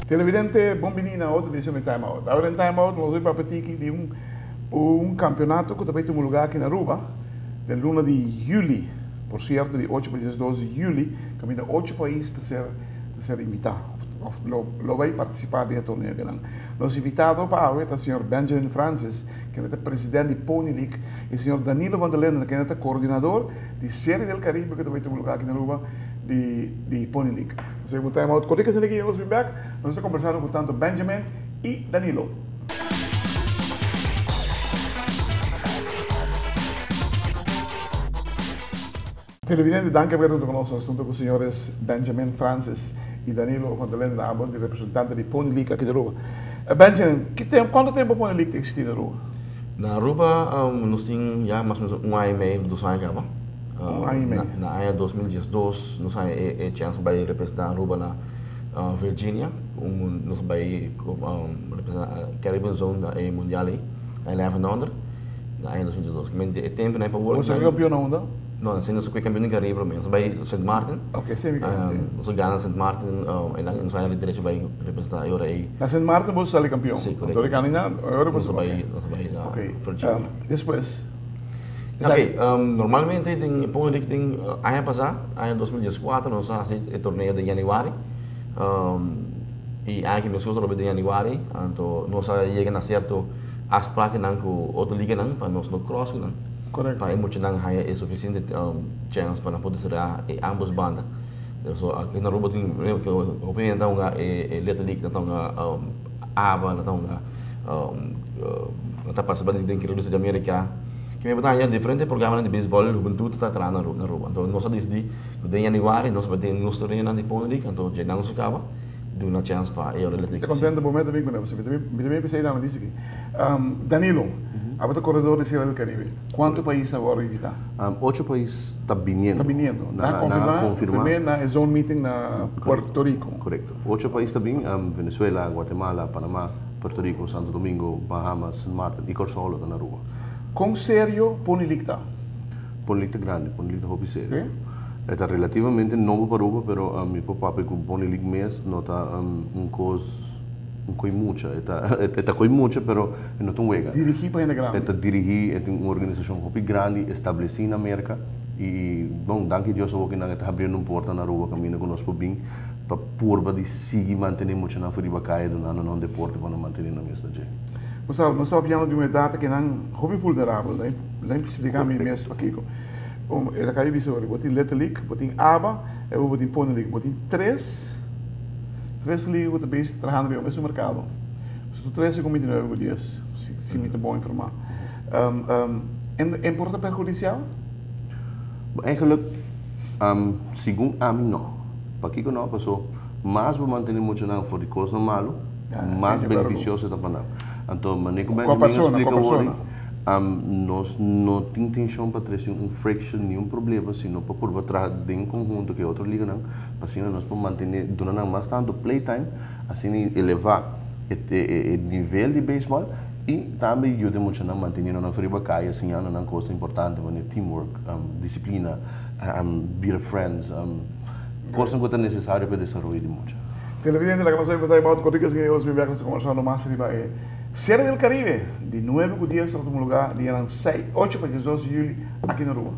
Televidente, bem-vindo a outra edição de Time Out. Agora em Time Out, nós vamos para de campeonato que também tem um lugar aqui na Aruba, de luna de julho, por certo, de 8 para 12 de julho, caminha 8 países a ser invitado. Lo vai participar do torneio. Nós invitados para hoje é o Sr. Benjamin Francis, que é o presidente de Pony League, e o Sr. Danilo Van der Linden, que é o coordenador de Série del Caribe, que também tem um lugar aqui na Aruba, de Pony League. Nós vamos Time Out. Quando é que você aqui, nós vamos back, nós estamos conversando com tanto Benjamin e Danilo. Televidente, danke per tutto conosco, sono con i signori Benjamin Francis e Danilo Van der Linden, ambos rappresentanti di Pony League aqui da Aruba. Benjamin, quanto tempo Pony League existe na Aruba? Na Aruba, nós temos já mais ou menos ano e meio, 2 anos já. Ano e meio. Na ano 2012, nós temos a chance de representar a Aruba na Virgínia, nós vamos representar a Caribbean Zone mundial, a 11 under, na ano 2012. Mas o tempo não é para o Você é campeão na onda? Não, nós somos campeão de Caribe, nós vamos St. Martin. Ok, semi-campeão. Nós ganhamos St. Martin, e nós vamos direito para representar a Euro. Na St. Martin você sai campeão? Sim, correto. Então, agora você vai na Virgínia. Depois? Ok, normalmente em Pony League tem ano passado, ano 2014, nós fazemos o torneio de januário. E aqui nós gostamos de januário, então nós chegamos a certo aspecto com outra liga para nós no cross. Correto. Para muito não é suficiente chance para poder ser ambas bandas. So aqui na Aruba tem que o opinião então é Little League então ABA então está participando da Incrível de América. Que me botar diferente programas de beisebol e juventude está treinando na Aruba. Então nós decidimos que em januário nós vamos ter nos torneios de Pony League, então já não se acaba. Deu uma chance para eu Little League. Estou contente do momento também com você. Também pensei na notícia aqui. Danilo, a corredor de Série del Caribe. Quantos países agora invitar? 8 países está viniendo. Está viniendo. Confirmar na zone meeting na Puerto Rico. Correcto. 8 países também, Venezuela, Guatemala, Panamá, Puerto Rico, Santo Domingo, Bahamas, San Martin e Corsolo na Aruba. Quão sério Pony League está? Pony League grande, Pony League hobby sério. Está relativamente novo para Aruba, pero mi papá com Pony League mês não está coi mucha, está coi mucha, pero não tão wega. Dirigir para a grande. Está dirigir uma organização hobby grande, estabelecida na América e bom, danke Deus que não está abrindo uma porta na Aruba, caminho conosco bem para purba de seguir manter muito na feriba caída, não deporte para manter na mesa de. Nós estamos falando de uma data que não é vulnerável, né? Não é explicar mesmo aqui. Era que eu disse, botem Little League, botem ABA, eu botem Pony League, botem três ligas que também estão trabalhando no mesmo mercado. São 13 com 29 dias, se muito bom informar. É importante perjudicial? Eigenlijk, segundo a mim não. Para que não passou, mais para manter muito não for de coisa malo, mais beneficioso está para não. Então, mas nem como explica hoje, nós não temos intenção para trazer friction, nenhum problema, senão para por trás de conjunto que outra liga não, assim nós podemos manter durante mais tanto playtime, assim elevar o nível de beisebol e também ajuda muito a manter na feriba caia, assim é uma coisa importante, teamwork, disciplina, be friends, coisa que é necessária para desenvolver muito. Televidente, la que nos invita a Maud Corriques, que ellos viven conversando más arriba. Série del Caribe, de 9 a 10 en último lugar, de 8 para 12 de julho, aqui na Aruba.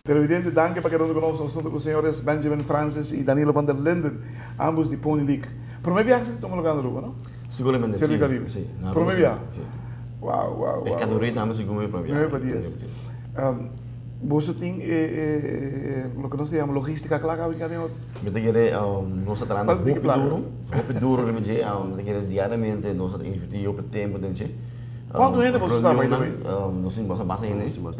Televidente, danke para quedando conosco. Nós estamos com os senhores Benjamin Francis e Danilo Van der Linden, ambos de Pony League. Primeiro viagem que estamos lugar na Aruba, não? Seguramente, Série del Caribe. Sim. Primeiro viagem? Uau. É categoria também seguro para viagem. 9 para 10. Você tem o que nós chamamos logística clara, que tem outro? Eu tenho que nós trabalhamos muito duro, diariamente, nós investimos muito tempo dentro. Quanto gente você está aí também? Nós temos bastante, Nós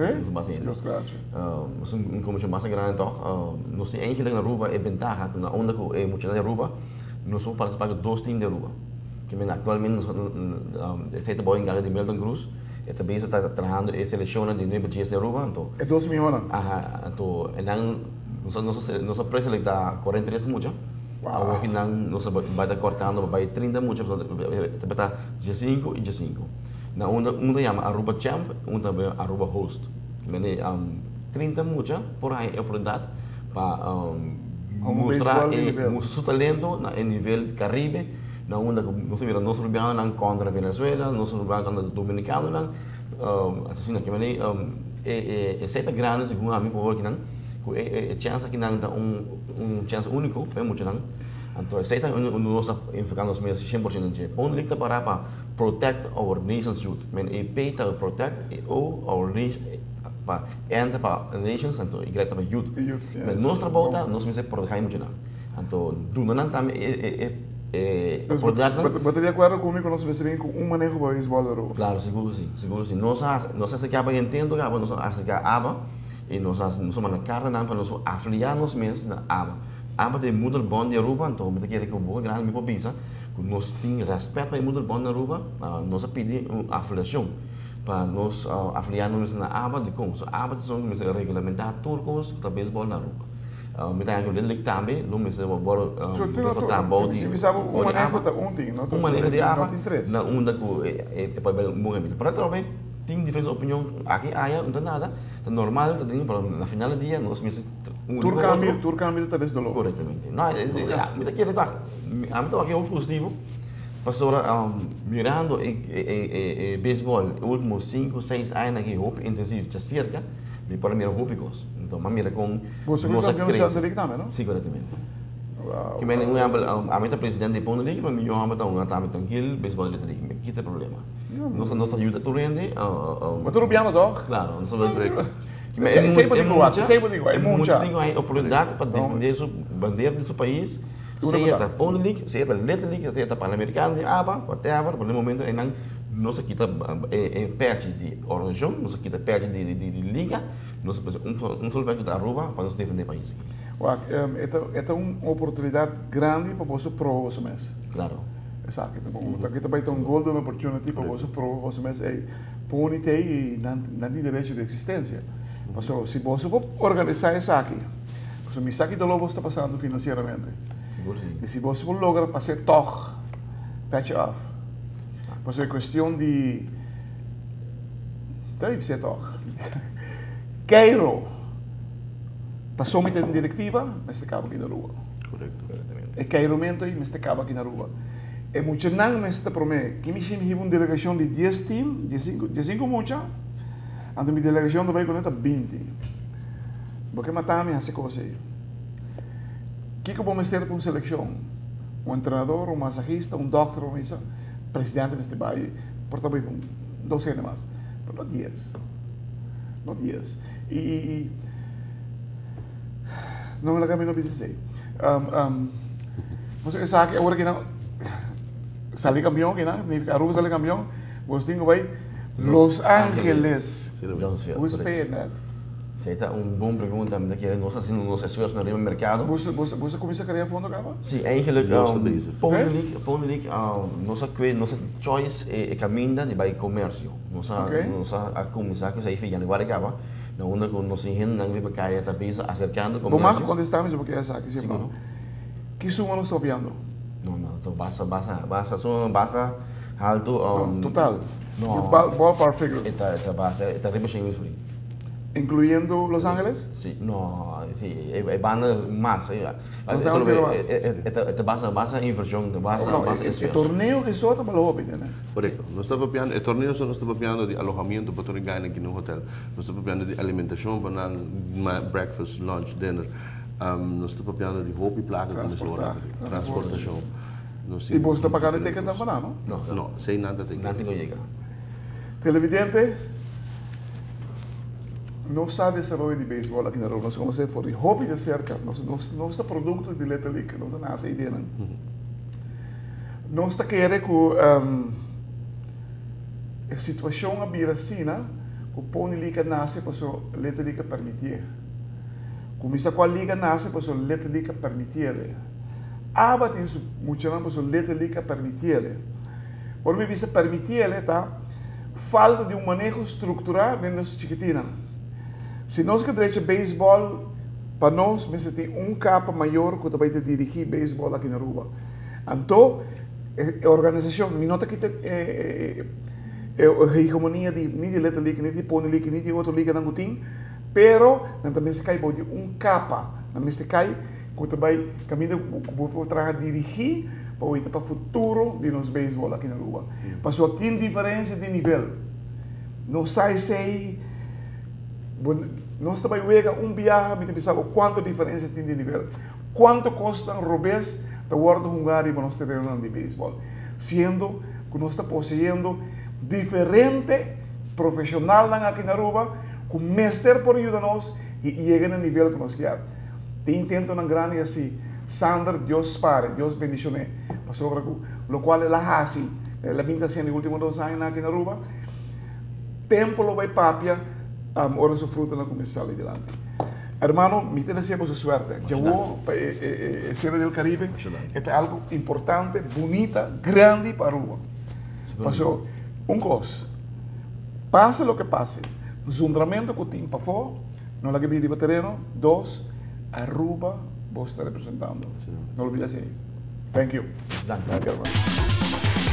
temos comissão bastante grande, então nós temos enkele na Aruba é ventaja, na onda que é muito na Aruba, nós vamos participar de 2 times de Aruba. Que atualmente nós feito boa em de Milton Cruz, também está trabalhando em seleções de nível de Aruba, então. É 2 milhões. Então, nosso preço está 43 muito. Uau. Aqui nós vai estar cortando, vai 30 muito, está 15 e 15. Na uma chama Aruba Champ, também Aruba Host. 30 muito, por aí é oportunidade para mostrar seu talento no nível Caribe, na onde nós vemos nós jogamos contra Venezuela, nós jogamos contra Dominicano, assim que é certa grande segundo a mim por que não é chance que não dá chance único, foi muito não. Então certa nós enfocamos mesmo 100% de onde liga para protect our nation's youth, men é peita protect our nation para enter para nations então igreja para youth. Mas nós trabalhamos nós mesmo proteger muito não. Então do não também Você de acordo comigo nós vemos com manejo para beisebol da Aruba? Claro, seguro sim. Nós acaba entendo que nós acaba e nós somos na carta para nós afiliarmos mesmo na ABA. ABA tem muito bom de Aruba, então me quer que eu vou grande me popisa, nós tem respeito para muito bom na Aruba, nós pedimos uma afiliação para nós afiliarmos na ABA de como, ABA são regulamentar turcos para beisebol na Aruba. Me dá aquele link também, não me sei o boro um manejo de ABA na onda que para morrer. Para também tem diferentes opiniões aqui não tem nada, é normal, na final do dia nós me Turcâmbio está desde logo. Corretamente. Não, me dá aquele tá, a mim aqui é positivo. Pastora mirando beisebol, últimos 5, 6 anos aqui hope intensivo, já cerca de para mira hopicos. Então, mira com você foi campeão de Estados também, não? Sim, corretamente. Que me a mim presidente de Ponte Liga, mas eu amo então tá tranquilo, beisebol de liga, que tem problema. Nossa ajuda tu rende, mas tu rubiano doch? Claro, não sou break. Sempre digo, é muita oportunidade para defender sua bandeira do seu país. Seja Ponte Liga, seja Letra Liga, seja Pan-Americano, ABA, whatever, por momento não se quita parte de organização, não se quita parte de liga, não se pode só vai da Aruba para nos defender o país. É uma oportunidade grande para você provar você mesmo. Claro. Exato. Aqui também tem golden opportunity para você provar você mesmo. Põe e não tem direito de existência. Se você organizar isso aqui, você me sabe que do está passando financeiramente. E se você logra fazer toch, patch off, você é questão de também ser toch. Quero passou me tem diretiva, mas acaba aqui na rua. Correto. É cairumento e mas acaba aqui na rua. É muito não mas está promete que me chama uma delegação de 10 team, de 5 mucha. Ando minha delegação do vai com 20. Porque matar me hace coisa. O que vamos ter para uma seleção? Um treinador, um massagista, um doctor, um presidente deste país, por também 12 mais. Mas não 10. Não 10. E não é caminho dizer. Você sabe que agora que não saí campeão, que não, nem Aruba saí campeão, você tem que vai Los Angeles. O espera. Esta é uma boa pergunta, me quer nós assim nós esforços no mercado. Você começa a criar fundo cá? Sim, eigenlijk Pondelik nossa choice é caminho de vai comércio. Nossa começar que sai fica agora cá, na onda com nós hen nang vi caia tapisa acercando comércio. Vamos contestamos porque essa aqui sempre. Que suma nós estou vendo? Não, então basta alto total. No. Ballpark figure. Esta base, esta representação free. Incluyendo Los Ángeles? Sí, no, sí, van más. Esta base inversión, el torneo que só para lo opinião, né? Correto. Nós estamos piando, o torneio só nós estamos piando de alojamento para todo ganhar aqui no hotel. Nós estamos piando de alimentação para breakfast, lunch, dinner. Nós estamos piando de roupa e placa, transportação. E você está pagando ticket também, não? Não, sem nada ticket. Nada que chega. Televidente, não sabe desenvolver de beisebol aqui na rua. Nós começamos por hobby de cerca. Nós produto de Letra Liga, nós não há ideia. Nós queremos que a situação abrir assim, que o Pony Liga nasce para a Letra Liga permitir. Começa com a Liga nasce para a Letra Liga permitir. Aba tem muito para a Letra Liga permitir. Por mim, se permitir, tá? falta de manejo estruturado dentro de chiquitina. Se nós queremos beisebol, para nós, nós temos capa maior que vai dirigir beisebol aqui na Aruba. Então, a organização, me nota que a hegemonia nem de Little League, nem de Pony League, nem de outra liga não tem, pero também se cai de capa, também se cai que vai caminho para dirigir para o futuro de nos beisebol aqui na Aruba. Passou tem diferença de nível. Não sai se nós também vemos viagem, me pensava quanto diferença tem de nível, quanto custa robês da World Hungary para nós ter de beisebol, sendo que nós estamos possuindo diferente profissional aqui na Aruba, com mestre por ajudar-nos e chega no nível que nós queremos. Tem intento na grande assim, Sander, Deus pare, Deus bendicione, passou o qual é a assim, ela vinha assim nos últimos 2 anos aqui na Aruba, tempo lo vai papia, ora su fruta não começar ali delante. Hermano, me deseamos suerte. Llegó Sierra del Caribe, é algo importante, bonita, grande para Aruba. Passou cosa, pase lo que pase, zundramento que tem para fora, não la que vive de terreno, 2, Aruba vos está representando. No olvides ahí. Thank you. Danke. Danke, hermano.